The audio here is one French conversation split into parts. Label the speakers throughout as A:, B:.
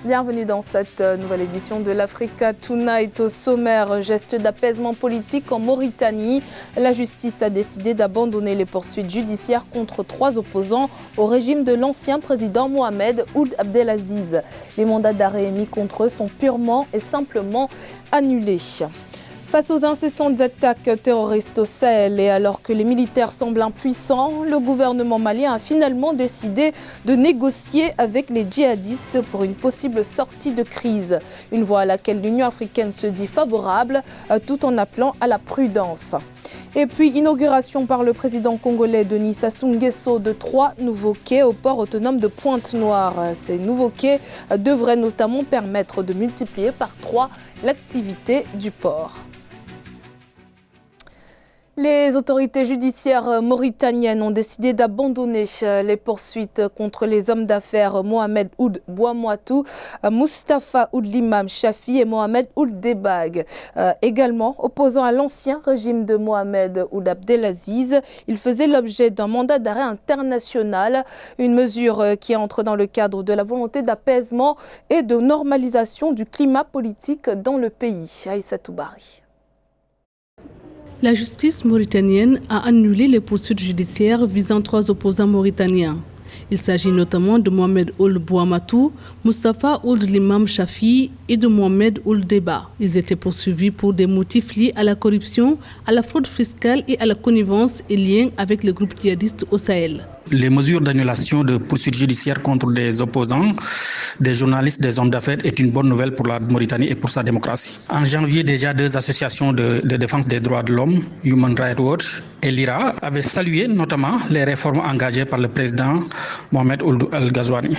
A: Bienvenue dans cette nouvelle édition de l'Africa Tonight. Au sommaire, geste d'apaisement politique en Mauritanie. La justice a décidé d'abandonner les poursuites judiciaires contre 3 opposants au régime de l'ancien président Mohamed Ould Abdelaziz. Les mandats d'arrêt émis contre eux sont purement et simplement annulés. Face aux incessantes attaques terroristes au Sahel et alors que les militaires semblent impuissants, le gouvernement malien a finalement décidé de négocier avec les djihadistes pour une possible sortie de crise. Une voie à laquelle l'Union africaine se dit favorable tout en appelant à la prudence. Et puis, inauguration par le président congolais Denis Sassou Nguesso de 3 nouveaux quais au port autonome de Pointe-Noire. Ces nouveaux quais devraient notamment permettre de multiplier par 3 l'activité du port. Les autorités judiciaires mauritaniennes ont décidé d'abandonner les poursuites contre les hommes d'affaires Mohamed Ould Bouamouatou, Mustapha Ould Limam Chafi et Mohamed Ould Debag. Également opposant à l'ancien régime de Mohamed Ould Abdelaziz, il faisait l'objet d'un mandat d'arrêt international, une mesure qui entre dans le cadre de la volonté d'apaisement et de normalisation du climat politique dans le pays. Aïssatou Bari.
B: La justice mauritanienne a annulé les poursuites judiciaires visant 3 opposants mauritaniens. Il s'agit notamment de Mohamed Ould Bouamouatou, Mustapha Ould Limam Chafi et de Mohamed Ould Debag. Ils étaient poursuivis pour des motifs liés à la corruption, à la fraude fiscale et à la connivence et liens avec le groupe djihadiste au Sahel.
C: Les mesures d'annulation de poursuites judiciaires contre des opposants, des journalistes, des hommes d'affaires est une bonne nouvelle pour la Mauritanie et pour sa démocratie. En janvier, déjà 2 associations de défense des droits de l'homme, Human Rights Watch et l'IRA, avaient salué notamment les réformes engagées par le président Mohamed Ould El-Ghazouani,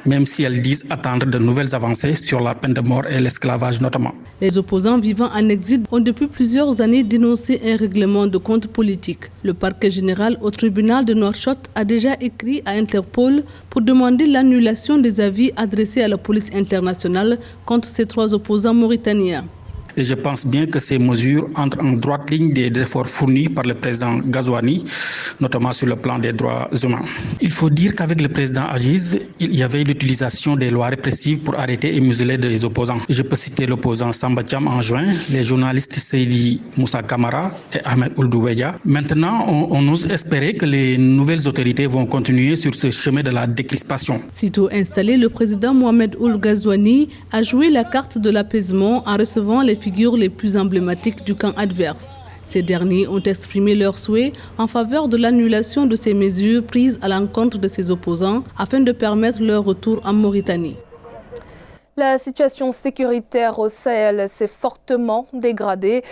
C: même si elles disent attendre de nouvelles avancées sur la peine de mort et l'esclavage notamment.
B: Les opposants vivant en exil ont depuis plusieurs années dénoncé un règlement de compte politique. Le parquet général au tribunal de Nouakchott a déjà écrit à Interpol pour demander l'annulation des avis adressés à la police internationale contre ces 3 opposants mauritaniens.
C: Et je pense bien que ces mesures entrent en droite ligne des efforts fournis par le président Ghazouani, notamment sur le plan des droits humains. Il faut dire qu'avec le président Aziz, il y avait l'utilisation des lois répressives pour arrêter et museler des opposants. Je peux citer l'opposant Samba Thiam en juin, les journalistes Seydi Moussa Kamara et Ahmed Ould Ouedja. Maintenant, on ose espérer que les nouvelles autorités vont continuer sur ce chemin de la décrispation.
B: Sitôt installé, le président Mohamed Ould Ghazouani a joué la carte de l'apaisement en recevant les figures les plus emblématiques du camp adverse. Ces derniers ont exprimé leur souhait en faveur de l'annulation de ces mesures prises à l'encontre de ses opposants afin de permettre leur retour en Mauritanie.
A: La situation sécuritaire au Sahel s'est fortement dégradée.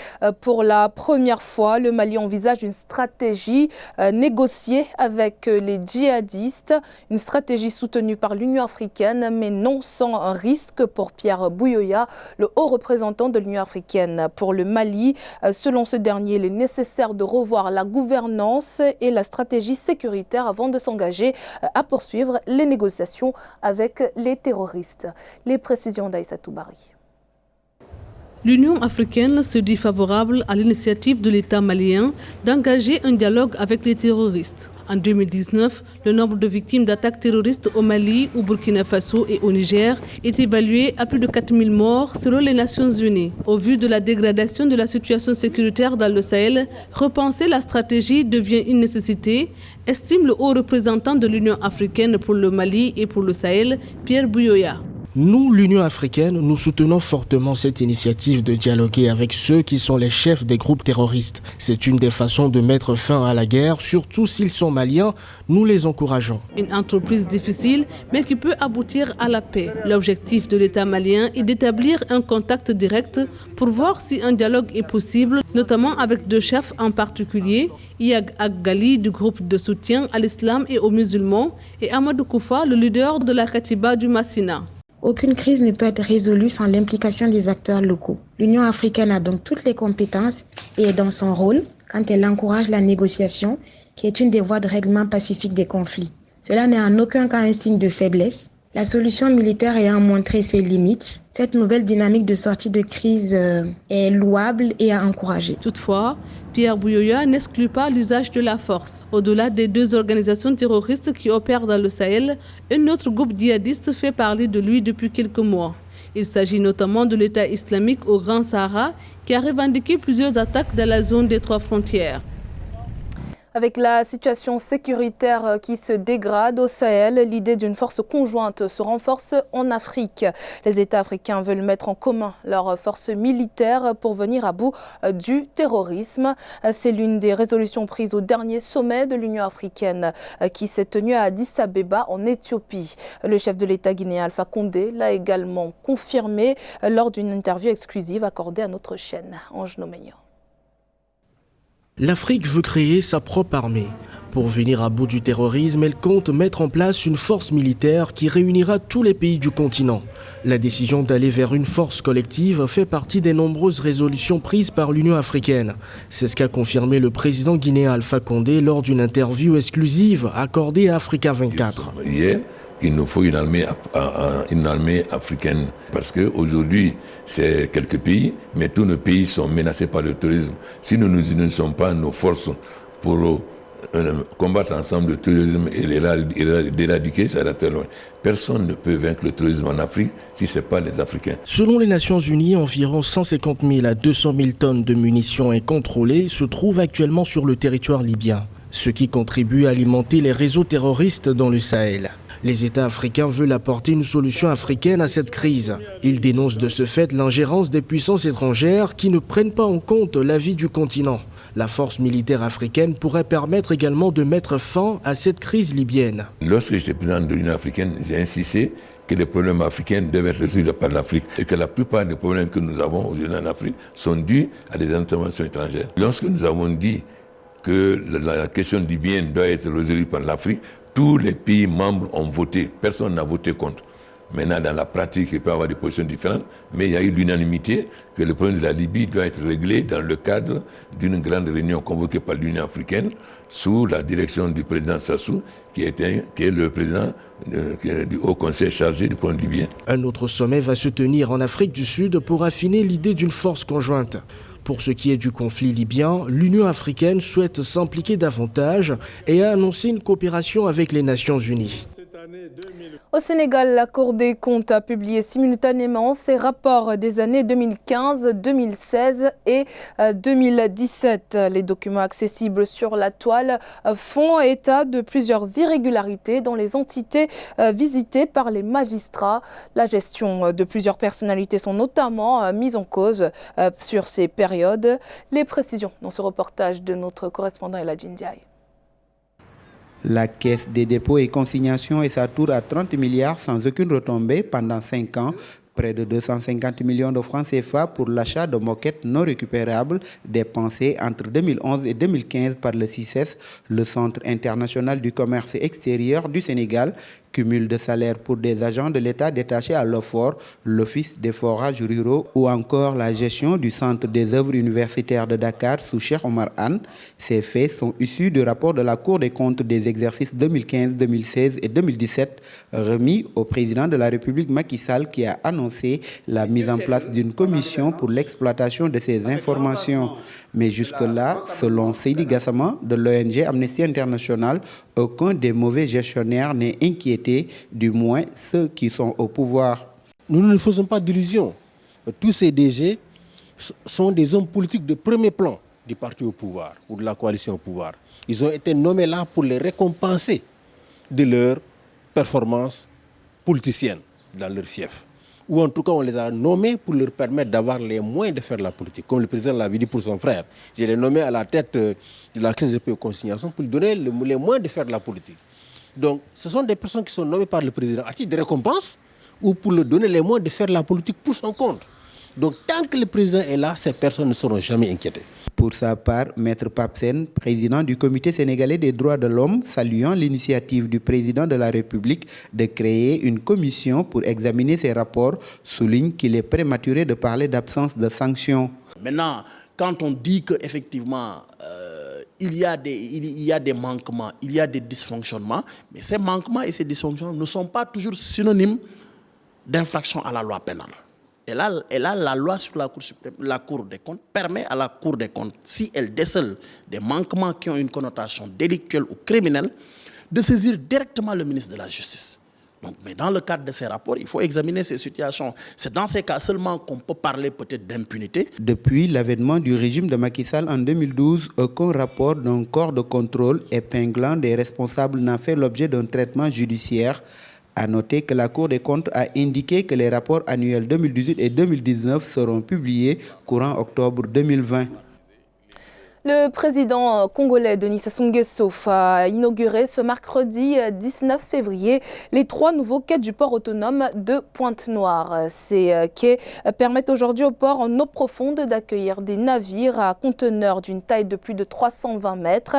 A: Pour la première fois, le Mali envisage une stratégie négociée avec les djihadistes, une stratégie soutenue par l'Union africaine, mais non sans risque pour Pierre Bouyoya, le haut représentant de l'Union africaine pour le Mali. Selon ce dernier, il est nécessaire de revoir la gouvernance et la stratégie sécuritaire avant de s'engager à poursuivre les négociations avec les terroristes. Les précisions d'Aïssatou Bari.
B: L'Union africaine se dit favorable à l'initiative de l'État malien d'engager un dialogue avec les terroristes. En 2019, le nombre de victimes d'attaques terroristes au Mali, au Burkina Faso et au Niger est évalué à plus de 4000 morts selon les Nations Unies. Au vu de la dégradation de la situation sécuritaire dans le Sahel, repenser la stratégie devient une nécessité, estime le haut représentant de l'Union africaine pour le Mali et pour le Sahel, Pierre Bouyoya.
D: Nous, l'Union africaine, nous soutenons fortement cette initiative de dialoguer avec ceux qui sont les chefs des groupes terroristes. C'est une des façons de mettre fin à la guerre, surtout s'ils sont maliens, nous les encourageons.
B: Une entreprise difficile, mais qui peut aboutir à la paix. L'objectif de l'État malien est d'établir un contact direct pour voir si un dialogue est possible, notamment avec 2 chefs en particulier, Iyag Ag-Ghali du groupe de soutien à l'islam et aux musulmans et Amadou Koufa, le leader de la Katiba du Massina.
E: Aucune crise ne peut être résolue sans l'implication des acteurs locaux. L'Union africaine a donc toutes les compétences et est dans son rôle quand elle encourage la négociation, qui est une des voies de règlement pacifique des conflits. Cela n'est en aucun cas un signe de faiblesse, La solution militaire ayant montré ses limites, cette nouvelle dynamique de sortie de crise est louable et à encourager.
B: Toutefois, Pierre Buyoya n'exclut pas l'usage de la force. Au-delà des deux organisations terroristes qui opèrent dans le Sahel, un autre groupe djihadiste fait parler de lui depuis quelques mois. Il s'agit notamment de l'État islamique au Grand Sahara qui a revendiqué plusieurs attaques dans la zone des 3 frontières.
A: Avec la situation sécuritaire qui se dégrade au Sahel, l'idée d'une force conjointe se renforce en Afrique. Les États africains veulent mettre en commun leurs forces militaires pour venir à bout du terrorisme. C'est l'une des résolutions prises au dernier sommet de l'Union africaine qui s'est tenu à Addis Abeba en Éthiopie. Le chef de l'État guinéen Alpha Condé l'a également confirmé lors d'une interview exclusive accordée à notre chaîne. Ange Nomeignan.
D: L'Afrique veut créer sa propre armée. Pour venir à bout du terrorisme, elle compte mettre en place une force militaire qui réunira tous les pays du continent. La décision d'aller vers une force collective fait partie des nombreuses résolutions prises par l'Union africaine. C'est ce qu'a confirmé le président guinéen Alpha Condé lors d'une interview exclusive accordée à Africa 24.
F: Qu'il nous faut une armée africaine. Parce qu'aujourd'hui, c'est quelques pays, mais tous nos pays sont menacés par le terrorisme. Si nous nous unissons pas nos forces pour combattre ensemble le terrorisme et l'éradiquer, ça va très loin. Personne ne peut vaincre le terrorisme en Afrique si ce n'est pas les Africains.
D: Selon les Nations Unies, environ 150 000 à 200 000 tonnes de munitions incontrôlées se trouvent actuellement sur le territoire libyen, ce qui contribue à alimenter les réseaux terroristes dans le Sahel. Les États africains veulent apporter une solution africaine à cette crise. Ils dénoncent de ce fait l'ingérence des puissances étrangères qui ne prennent pas en compte l'avis du continent. La force militaire africaine pourrait permettre également de mettre fin à cette crise libyenne.
F: Lorsque j'étais président de l'Union africaine, j'ai insisté que les problèmes africains devaient être résolus par l'Afrique et que la plupart des problèmes que nous avons aujourd'hui en Afrique sont dus à des interventions étrangères. Lorsque nous avons dit que la question libyenne doit être résolue par l'Afrique, tous les pays membres ont voté, personne n'a voté contre. Maintenant, dans la pratique, il peut y avoir des positions différentes, mais il y a eu l'unanimité que le problème de la Libye doit être réglé dans le cadre d'une grande réunion convoquée par l'Union africaine sous la direction du président Sassou, qui est le président du Haut Conseil chargé du problème libyen.
D: Un autre sommet va se tenir en Afrique du Sud pour affiner l'idée d'une force conjointe. Pour ce qui est du conflit libyen, l'Union africaine souhaite s'impliquer davantage et a annoncé une coopération avec les Nations Unies.
A: Au Sénégal, la Cour des comptes a publié simultanément ses rapports des années 2015, 2016 et 2017. Les documents accessibles sur la toile font état de plusieurs irrégularités dans les entités visitées par les magistrats. La gestion de plusieurs personnalités sont notamment mises en cause sur ces périodes. Les précisions dans ce reportage de notre correspondant Eladjine Ndiaye.
G: La Caisse des dépôts et consignations est sa tour à 30 milliards sans aucune retombée pendant 5 ans. Près de 250 millions de francs CFA pour l'achat de moquettes non récupérables dépensées entre 2011 et 2015 par le CICES, le Centre international du commerce extérieur du Sénégal. Cumul de salaires pour des agents de l'État détachés à l'OFOR, l'Office des forages ruraux ou encore la gestion du Centre des œuvres universitaires de Dakar sous Cheikh Omar Anne. Ces faits sont issus du rapport de la Cour des comptes des exercices 2015, 2016 et 2017 remis au président de la République Macky Sall qui a annoncé la mise en place d'une commission pour l'exploitation de ces informations. Mais jusque-là, selon Seydi Gassama de l'ONG Amnesty International, aucun des mauvais gestionnaires n'est inquiété, du moins ceux qui sont au pouvoir.
H: Nous ne nous faisons pas d'illusions. Tous ces DG sont des hommes politiques de premier plan du parti au pouvoir ou de la coalition au pouvoir. Ils ont été nommés là pour les récompenser de leur performance politicienne dans leur fief. Ou en tout cas, on les a nommés pour leur permettre d'avoir les moyens de faire la politique. Comme le président l'avait dit pour son frère. Je l'ai nommé à la tête de la Caisse des dépôts et consignations pour lui donner les moyens de faire la politique. Donc, ce sont des personnes qui sont nommées par le président à titre de récompense ou pour lui donner les moyens de faire la politique pour son compte. Donc, tant que le président est là, ces personnes ne seront jamais inquiétées.
G: Pour sa part, Maître Papsen, président du Comité sénégalais des droits de l'homme, saluant l'initiative du président de la République de créer une commission pour examiner ces rapports, souligne qu'il est prématuré de parler d'absence de sanctions.
I: Maintenant, quand on dit qu'effectivement, il y a des manquements, il y a des dysfonctionnements, mais ces manquements et ces dysfonctionnements ne sont pas toujours synonymes d'infraction à la loi pénale. Et là, la loi sur la Cour des comptes permet à la Cour des comptes, si elle décèle des manquements qui ont une connotation délictuelle ou criminelle, de saisir directement le ministre de la Justice. Donc, mais dans le cadre de ces rapports, il faut examiner ces situations. C'est dans ces cas seulement qu'on peut parler peut-être d'impunité.
G: Depuis l'avènement du régime de Macky Sall en 2012, aucun rapport d'un corps de contrôle épinglant des responsables n'a fait l'objet d'un traitement judiciaire. À noter que la Cour des comptes a indiqué que les rapports annuels 2018 et 2019 seront publiés courant octobre 2020.
A: Le président congolais Denis Sassou Nguesso a inauguré ce mercredi 19 février les 3 nouveaux quais du port autonome de Pointe-Noire. Ces quais permettent aujourd'hui au port en eau profonde d'accueillir des navires à conteneurs d'une taille de plus de 320 mètres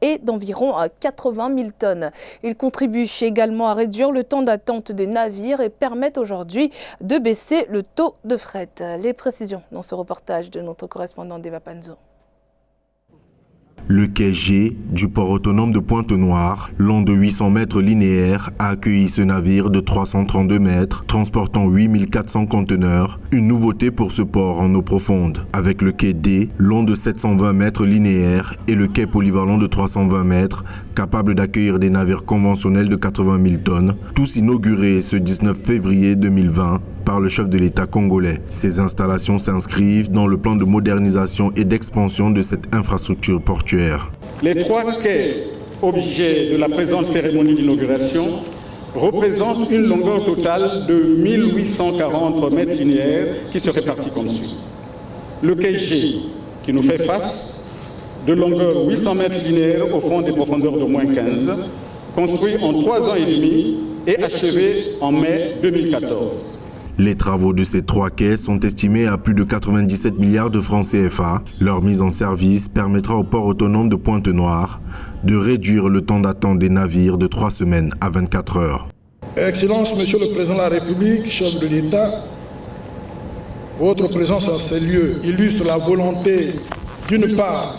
A: et d'environ 80 000 tonnes. Ils contribuent également à réduire le temps d'attente des navires et permettent aujourd'hui de baisser le taux de fret. Les précisions dans ce reportage de notre correspondant Deva Panzo.
J: Le quai G du port autonome de Pointe-Noire, long de 800 mètres linéaires, a accueilli ce navire de 332 mètres, transportant 8400 conteneurs, une nouveauté pour ce port en eau profonde. Avec le quai D, long de 720 mètres linéaires, et le quai polyvalent de 320 mètres, capable d'accueillir des navires conventionnels de 80 000 tonnes, tous inaugurés ce 19 février 2020 par le chef de l'État congolais. Ces installations s'inscrivent dans le plan de modernisation et d'expansion de cette infrastructure portuaire.
K: Les 3 quais objets de la présente cérémonie d'inauguration représentent une longueur totale de 1840 mètres linéaires qui se répartit comme suit. Le quai G, qui nous fait face, de longueur 800 mètres linéaires au fond des profondeurs de moins 15, construit en 3 ans et demi et achevé en mai 2014.
J: Les travaux de ces 3 quais sont estimés à plus de 97 milliards de francs CFA. Leur mise en service permettra au port autonome de Pointe-Noire de réduire le temps d'attente des navires de 3 semaines à 24 heures.
L: Excellence, Monsieur le Président de la République, chef de l'État, votre présence en ces lieux illustre la volonté, d'une part,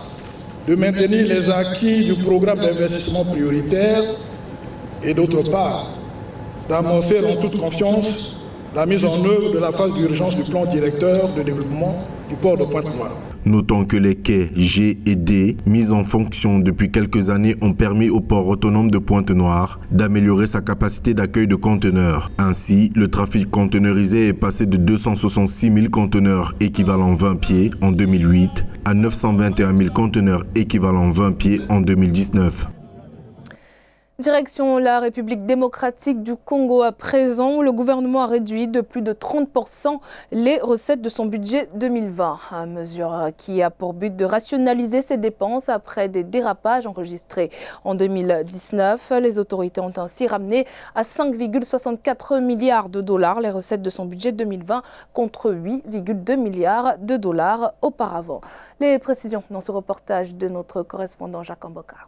L: de maintenir les acquis du programme d'investissement prioritaire et d'autre part, d'amorcer en toute confiance la mise en œuvre de la phase d'urgence du plan directeur de développement du port de Pointe-Noire.
J: Notons que les quais G et D, mis en fonction depuis quelques années, ont permis au port autonome de Pointe-Noire d'améliorer sa capacité d'accueil de conteneurs. Ainsi, le trafic conteneurisé est passé de 266 000 conteneurs équivalent 20 pieds en 2008 à 921 000 conteneurs équivalent 20 pieds en 2019.
A: Direction la République démocratique du Congo à présent, où le gouvernement a réduit de plus de 30% les recettes de son budget 2020. Une mesure qui a pour but de rationaliser ses dépenses après des dérapages enregistrés en 2019. Les autorités ont ainsi ramené à 5,64 milliards de dollars les recettes de son budget 2020 contre 8,2 milliards de dollars auparavant. Les précisions dans ce reportage de notre correspondant Jacques Amboka.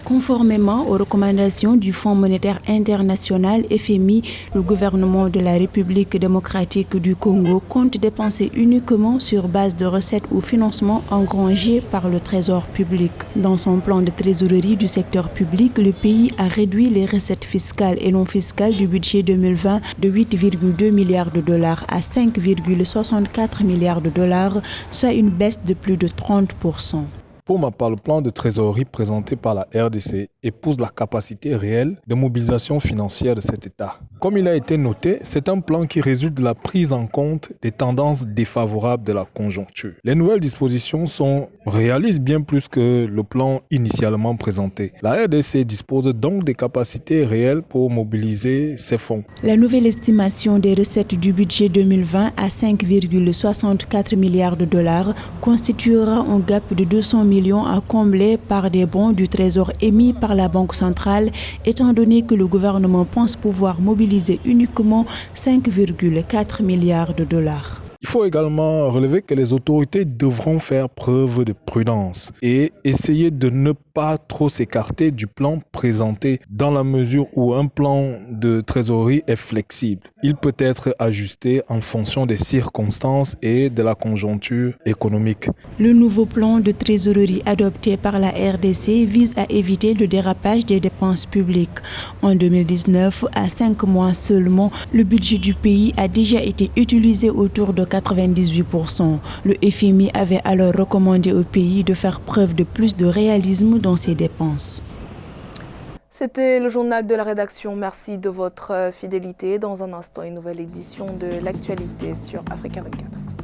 M: Conformément aux recommandations du Fonds monétaire international FMI, le gouvernement de la République démocratique du Congo compte dépenser uniquement sur base de recettes ou financements engrangés par le Trésor public. Dans son plan de trésorerie du secteur public, le pays a réduit les recettes fiscales et non fiscales du budget 2020 de 8,2 milliards de dollars à 5,64 milliards de dollars, soit une baisse de plus de 30%.
N: Pour ma part, le plan de trésorerie présenté par la RDC épouse la capacité réelle de mobilisation financière de cet État. Comme il a été noté, c'est un plan qui résulte de la prise en compte des tendances défavorables de la conjoncture. Les nouvelles dispositions sont réalistes bien plus que le plan initialement présenté. La RDC dispose donc des capacités réelles pour mobiliser ces fonds.
M: La nouvelle estimation des recettes du budget 2020 à 5,64 milliards de dollars constituera un gap de 200 millions à combler par des bons du Trésor émis par la Banque centrale, étant donné que le gouvernement pense pouvoir mobiliser uniquement 5,4 milliards de dollars.
N: Il faut également relever que les autorités devront faire preuve de prudence et essayer de ne pas trop s'écarter du plan présenté dans la mesure où un plan de trésorerie est flexible. Il peut être ajusté en fonction des circonstances et de la conjoncture économique.
M: Le nouveau plan de trésorerie adopté par la RDC vise à éviter le dérapage des dépenses publiques. En 2019, à 5 mois seulement, le budget du pays a déjà été utilisé autour de 98%. Le FMI avait alors recommandé au pays de faire preuve de plus de réalisme dans ses dépenses.
A: C'était le journal de la rédaction. Merci de votre fidélité. Dans un instant, une nouvelle édition de l'actualité sur Africa 24.